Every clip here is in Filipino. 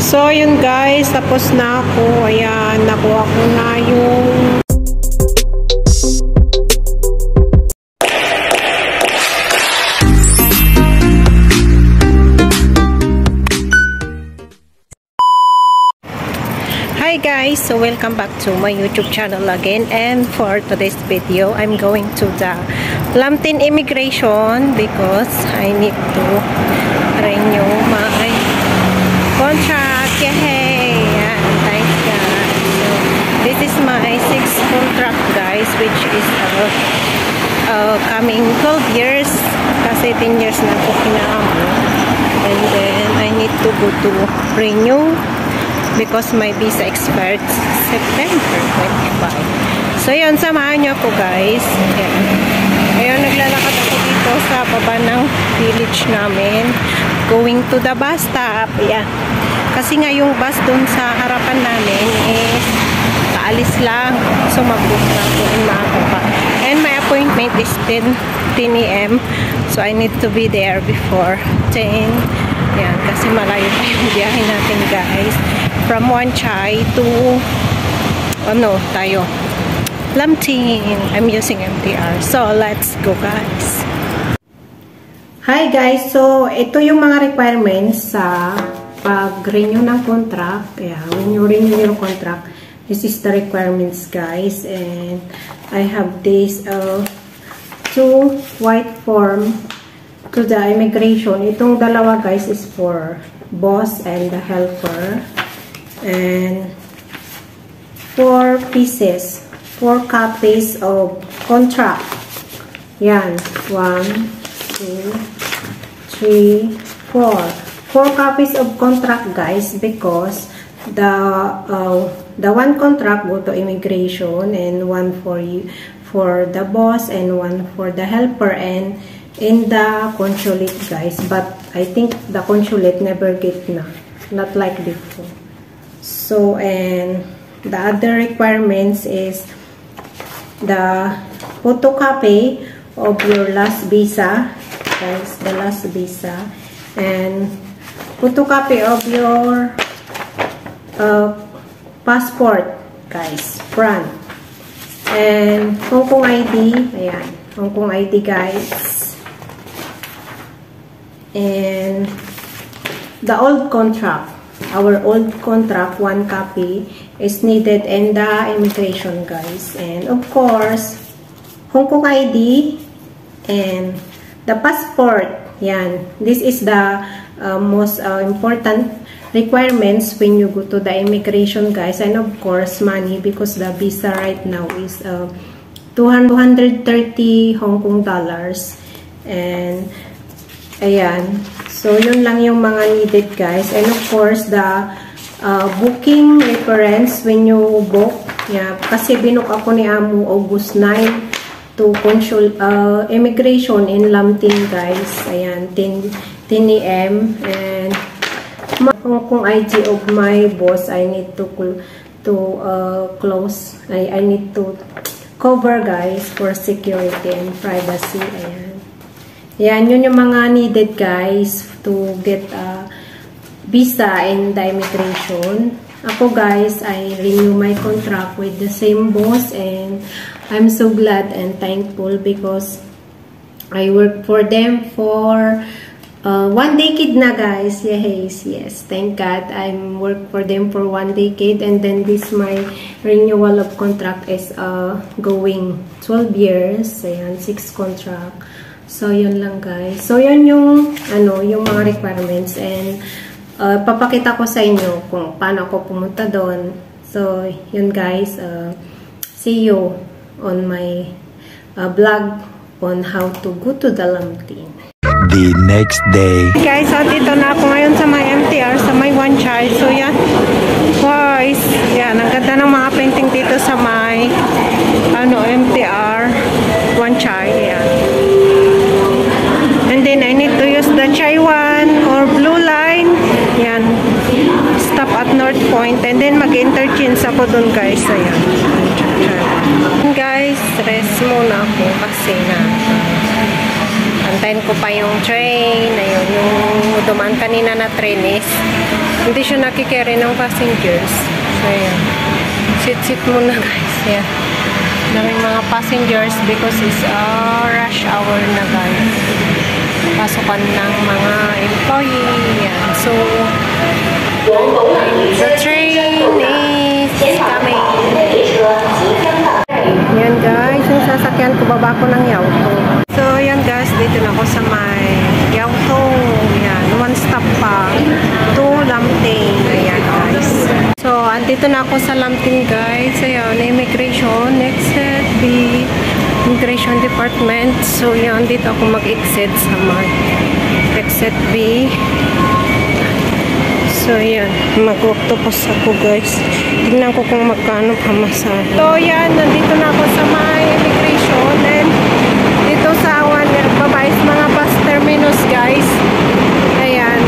So, yun guys, tapos na ako. Ayan, nakuha ko na yung Hi guys, so welcome back to my YouTube channel again, and for today's video I'm going to the Lambton Immigration because I need to renew my contract. Yay! And thanks guys. So this is my 6th contract guys, which is coming 12 years kasi 10 years na po kinaamo, and then I need to go to renew because my visa expired September 25. So, yun, samahan nyo ako, guys. Ayan. Ayun, naglalakad ako dito sa baba ng village namin. Going to the bus stop. Ayan. Kasi nga yung bus dun sa harapan namin is kaalis lang. So, mag-book na ako in Macopa. And my appointment is 10 a.m. So, I need to be there before 10. Ayan, kasi malayo pa yung biyahe natin, guys. From Wanchay to Lambton. I'm using MTR. So, let's go guys. Hi guys. So, ito yung mga requirements sa pag-renew ng contract. Kaya, when you renew your contract, this is the requirements guys. And I have this 2 white form to the immigration. Itong dalawa guys is for boss and the helper. And 4 pieces, 4 copies of contract. Yan, 1, 2, 3, 4. 4 copies of contract, guys, because the one contract go to immigration, and one for you, for the boss, and one for the helper, and in the consulate, guys. But I think the consulate never get na, not like before. So, and the other requirements is the photocopy of your last visa, guys, the last visa, and photocopy of your passport, guys, front, and Hong Kong ID, ayan, Hong Kong ID, guys, and the old contract. Our old contract, 1 copy is needed in the immigration, guys. And of course, Hong Kong ID and the passport. Yan. This is the most important requirements when you go to the immigration, guys. And of course, money, because the visa right now is 230 Hong Kong dollars. And ayan. So, yun lang yung mga needed, guys. And of course, the booking reference when you book. Yeah, kasi binook ako ni Amo August 9 to immigration in Lambton, guys. Ayan, 10 a.m. And Hong Kong ID of my boss, I need to close. I need to cover, guys, for security and privacy. Ayan. Yan, yun yung mga needed, guys, to get a visa in the immigration. Ako, guys, I renew my contract with the same boss, and I'm so glad and thankful because I work for them for 1 decade na, guys. Yes, thank God. I work for them for 1 decade, and then this my renewal of contract is going 12 years. Ayan, 6 contract. So, yun lang, guys. So, yun yung, yung mga requirements. And, papakita ko sa inyo kung paano ako pumunta doon. So, yun, guys. See you on my vlog on how to go to the Lambton. The next day. Guys, so, dito na ako ngayon sa may MTR, sa may Wanchay. So, yan. Guys, yan. Ang ganda ng mga painting dito sa may, MTR, Wanchay. Yan. And then, I need to use the Chaiwan or Blue Line. Yan. Stop at North Point. And then, mag-interchange ako dun, guys. Ayan. Guys, rest muna ako kasi na antayin ko pa yung train. Ayun, yung dumaan kanina na train is hindi siya nakikerry ng passengers. So, ayan. Sit muna guys. Yeah. Daming mga passengers because it's rush hour na guys. Pasukan ng mga employee. Yan. So, the train is coming. Yan guys, yung sasakyan ko, baba ko ng Yaoto. So, yan guys, dito na ako sa may Yaoto. Yan, one stop pa to Lamting. Ayan guys. So, andito na ako sa Lamting guys. Ayan, immigration, exit B. Immigration Department. So, yan. Dito ako mag-exit sa may exit B. So, yan. Mag-octopus ako, guys. Tignan ko kung magkano pamasahe. So, yan. Nandito na ako sa may immigration. And dito sa babais mga bus terminus, guys. Ayan.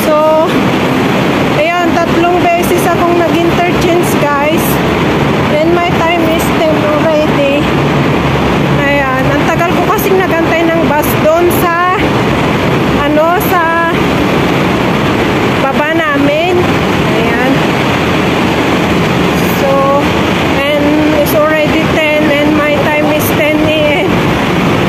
So, ayan. 3 beses akong nag-interchange, guys. And my time is 10 already. Ayan. Ang tagal ko kasing nagantay ng bus doon sa sa baba namin. Ayan. So, and it's already 10 and my time is 10 a.m.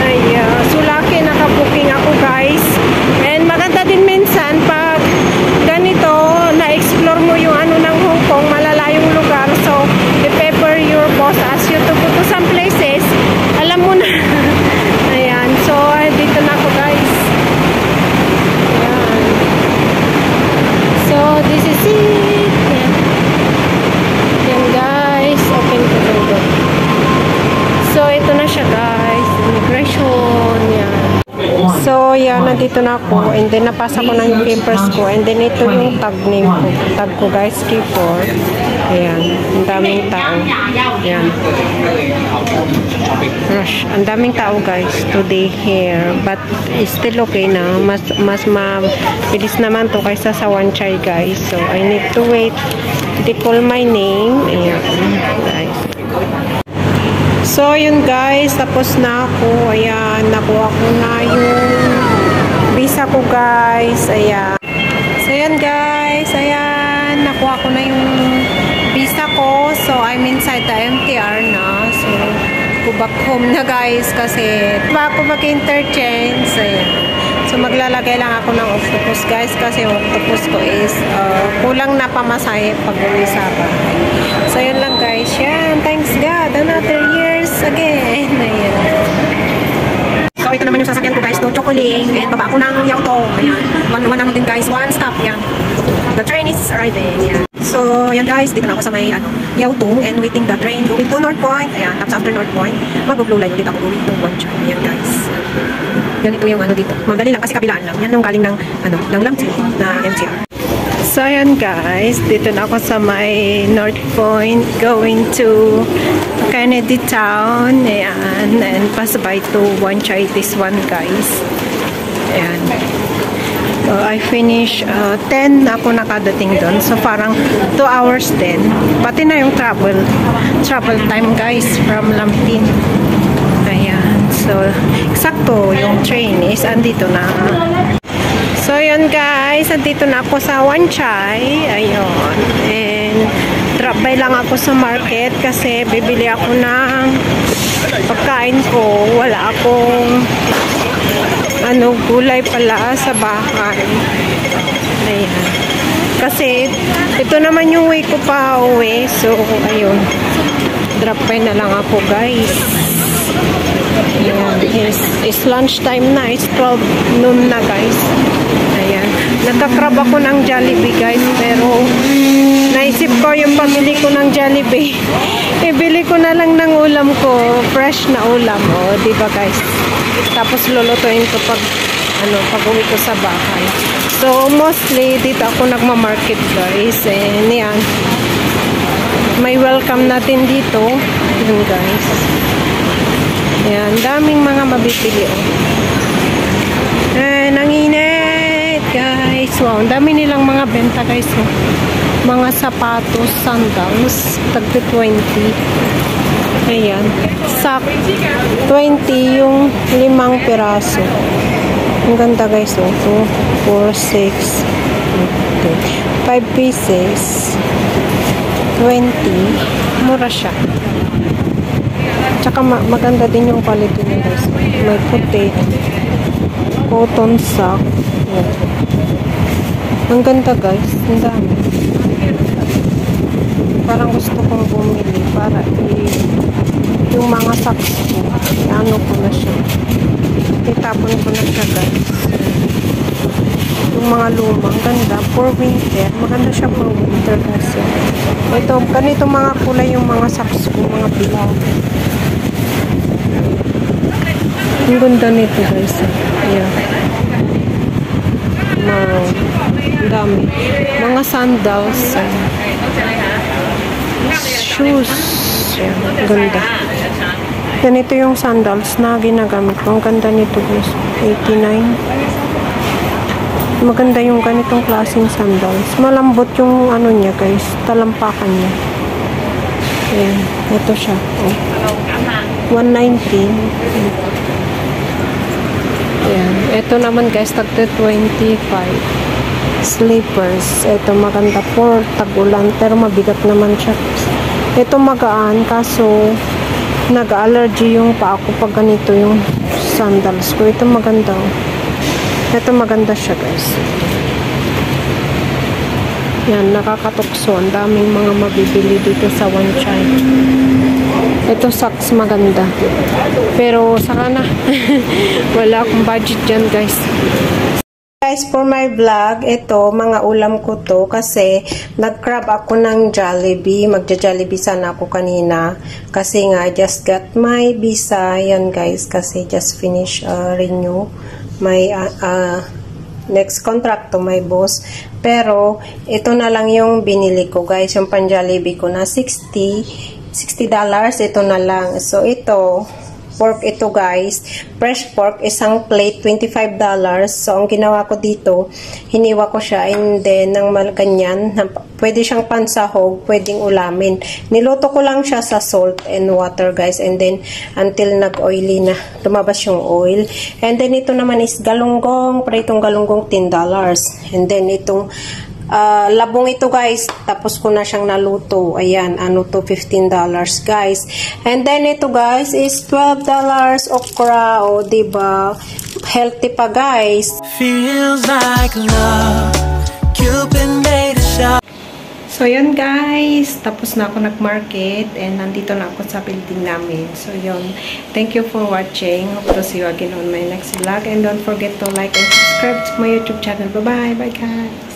Ayan. So, lucky nakabuking ako, guys. And maganda din minsan pag ganito, na-explore mo yung ng Hong Kong, malalayong lugar. So, i-paper your boss ask you to go to some places. Alam mo na. Ayan. So, dito na ako, guys. Ayan. So, this is it. Ayan. Ayan, guys. Open ko ito. So, ito na siya, guys. Immigration. Ayan. So, yan, nandito na ako. And then, napasa ko na yung papers ko. And then, ito yung tag name ko. Tag ko, guys, K4. Ayan. Ang daming tao. Ayan. Rush. Ang daming tao, guys, today here. But, it's still okay na. Mas mabilis naman to kaysa sa Wan Chai, guys. So, I need to wait. They call my name. Ayan. Guys. So, yun guys, tapos na ako. Ayan, nakuha ko na yung visa ko, guys. Ayan. So, yun guys, ayan, nakuha ko na yung visa ko. So, I'm inside the MTR na. So, go back home na, guys, kasi bago mag-interchange. Ayan. So, maglalagay lang ako ng octopus, guys, kasi yung octopus ko is kulang na pamasahe pag uwi sa bahay. So, yun lang, guys. Yan. Thanks, God. Another years again. Ayan. So, ito naman yung sasakyan ko, guys. No chocoling. And baba ako ng Yaoto. Ayan. One naman din, guys. One stop. Yan. The train is arriving. Ayan. So, yan, guys. Dito na ako sa may Yaoto and waiting the train going to North Point. Ayan. Tapos after North Point, mag-blue line ulit ako going to Wan Chai. Ayan, guys. Ganito yung dito. Madali lang kasi kabilaan lang. Yan yung galing ng ng Lamting na MTR. So, ayan guys. Dito na ako sa may North Point going to Kennedy Town. Ayan. And pass by to Wan Chai. This one, guys. Ayan. So, I finish 10 ako nakadating doon. So, parang 2 hours din. Pati na yung travel time, guys, from Lamting. Ayan. So, eksakto yung train is andito na. So, yun guys. Andito na ako sa Wan Chai. Ayun. And, drop by lang ako sa market kasi bibili ako ng pagkain ko. Wala akong gulay pala sa bahay. Ayan. Kasi, ito naman yung way ko pa uwi. So, ayun. Drop by na lang ako, guys. Ayan. It's lunch time na. It's 12 noon na, guys. Ayan. Nagkakrab ako ng Jollibee, guys. Pero, naisip ko yung pamili ko ng Jollibee. Ibili ko na lang ng ulam ko. Fresh na ulam. O, diba, guys? Tapos, lulutuin ko pag uwi ko sa bahay. So, mostly, dito ako nagmamarket, guys. And, yan. May welcome natin dito. Yun, guys. Yan, daming mga mabibili. And, ang init, guys. Wow, ang dami nilang mga benta, guys. Mga sapatos, sandals, tagto 20. Ayan. Sak. 20 yung 5 piraso. Ang ganda guys. 2, 4, 6, 5 pieces. 20. Mura siya. Tsaka maganda din yung quality niya guys. May puti. Cotton sock. Ang ganda guys. Ang dami. Parang gusto kong bumili para yung mga socks ko. Ano ko na siya. Itapon ko na siya guys. Yung mga lumang ganda. For winter. Maganda siya for winter kasi. Ito, ganito mga kulay yung mga socks ko. Mga bilaw. Ang ganda nito guys. Ayan. Ang dami. Mga sandals. Shoes. Ayan. Ganda. Ganito yung sandals na ginagamit ko. Ang ganda nito guys. 89. Maganda yung ganitong klaseng sandals. Malambot yung ano niya guys. Talampakan niya. Ayan. Ito siya. Oh. 119. Ayan. Ito naman guys. Tagta 25. Slippers. Ito maganda for tagulan. Pero mabigat naman siya. Ito magaan. Kaso nag-allergy yung paa ko pag ganito yung sandals ko. Ito maganda. Ito maganda siya guys. Yan, nakakatukso. Ang daming mga mabibili dito sa One Chai. Ito socks maganda. Pero saka na. Wala akong budget dyan guys. Guys, for my vlog, ito, mga ulam ko to kasi nag-grab ako ng Jollibee. Magja-Jollibee sana ako kanina kasi nga, just got my visa. Yan guys, kasi just finish renew my next contract to my boss. Pero, ito na lang yung binili ko guys, yung pan-Jollibee ko na $60. Ito na lang. So, ito, pork ito guys. Fresh pork, isang plate, $25. So, ang ginawa ko dito, hiniwa ko siya and then, ng ganyan, pwede siyang pansahog, pwedeng ulamin. Niluto ko lang siya sa salt and water guys and then, until nag-oily na, lumabas yung oil. And then, ito naman is galunggong, pritong galunggong, $10. And then, itong labong ito guys, tapos ko na siyang naluto. Ayan, ano to, $15 guys. And then ito guys is $12 okra. O, diba? Healthy pa guys. Feels like love. Cupid made a shot. So yun guys, tapos na ako nag-market and nandito na ako sa building namin. So yun, thank you for watching. Hope to see you again on my next vlog. And don't forget to like and subscribe to my YouTube channel. Bye-bye. Bye guys.